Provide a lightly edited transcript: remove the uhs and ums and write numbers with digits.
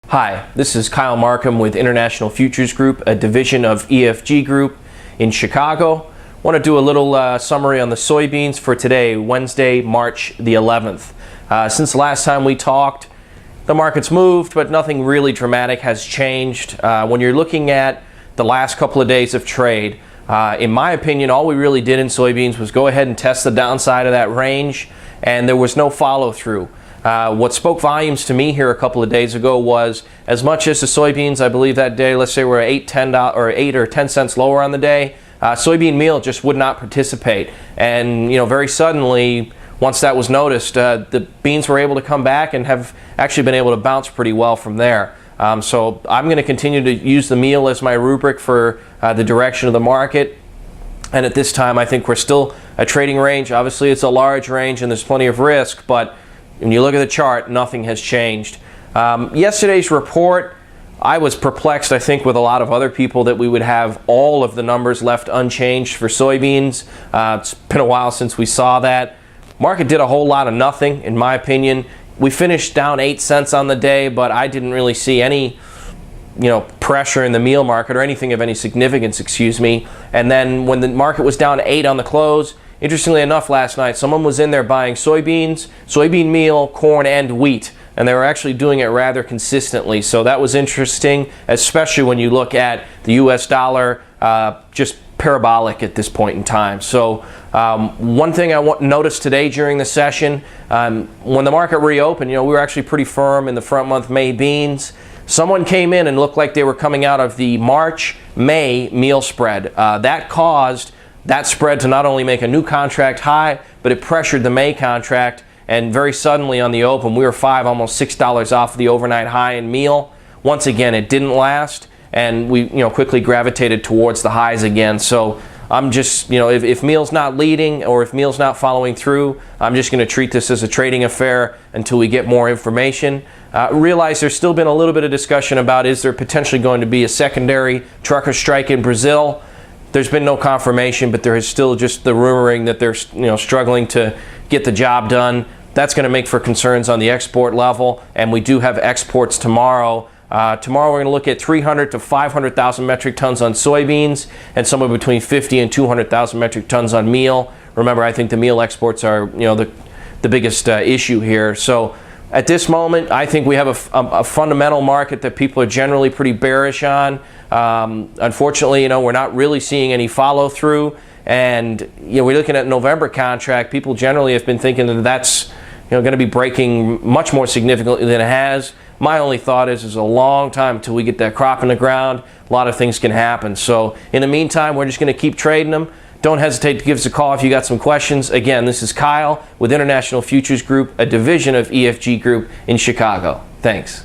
Hi, this is Kyle Markham with International Futures Group, a division of EFG Group in Chicago. I want to do a little summary on the soybeans for today, Wednesday, March the 11th. Since the last time we talked, the market's moved, but nothing really dramatic has changed. When you're looking at the last couple of days of trade, in my opinion, all we really did in soybeans was go ahead and test the downside of that range, and there was no follow-through. What spoke volumes to me here a couple of days ago was, as much as the soybeans, I believe that day, let's say we're 8 or 10 cents lower on the day, soybean meal just would not participate. And very suddenly, once that was noticed, the beans were able to come back and have actually been able to bounce pretty well from there. So I'm going to continue to use the meal as my rubric for the direction of the market. And at this time, I think we're still a trading range. Obviously, it's a large range and there's plenty of risk, but when you look at the chart, nothing has changed. Yesterday's report, I was perplexed, I think, with a lot of other people that we would have all of the numbers left unchanged for soybeans. It's been a while since we saw that. Market did a whole lot of nothing, in my opinion. We finished down 8 cents on the day, but I didn't really see any pressure in the meal market or anything of any significance, excuse me. And then when the market was down 8 on the close, interestingly enough, last night, someone was in there buying soybeans, soybean meal, corn, and wheat, and they were actually doing it rather consistently. So that was interesting, especially when you look at the U.S. dollar just parabolic at this point in time. So one thing I noticed today during the session, when the market reopened, we were actually pretty firm in the front month May beans. Someone came in and looked like they were coming out of the March-May meal spread. That caused that spread to not only make a new contract high, but it pressured the May contract, and very suddenly on the open, we were almost $6 off the overnight high in meal. Once again, it didn't last, and we quickly gravitated towards the highs again. So I'm just, if meal's not leading or if meal's not following through, I'm just going to treat this as a trading affair until we get more information. Realize there's still been a little bit of discussion about, is there potentially going to be a secondary trucker strike in Brazil? There's been no confirmation, but there is still just the rumoring that they're struggling to get the job done. That's going to make for concerns on the export level, and we do have exports tomorrow. Tomorrow we're going to look at 300 to 500,000 metric tons on soybeans and somewhere between 50 and 200,000 metric tons on meal. Remember, I think the meal exports are the biggest issue here. So at this moment, I think we have a fundamental market that people are generally pretty bearish on. Unfortunately, we're not really seeing any follow-through, and we're looking at November contract. People generally have been thinking that that's going to be breaking much more significantly than it has. My only thought is a long time until we get that crop in the ground. A lot of things can happen. So in the meantime, we're just going to keep trading them. Don't hesitate to give us a call if you got some questions. Again, this is Kyle with International Futures Group, a division of EFG Group in Chicago. Thanks.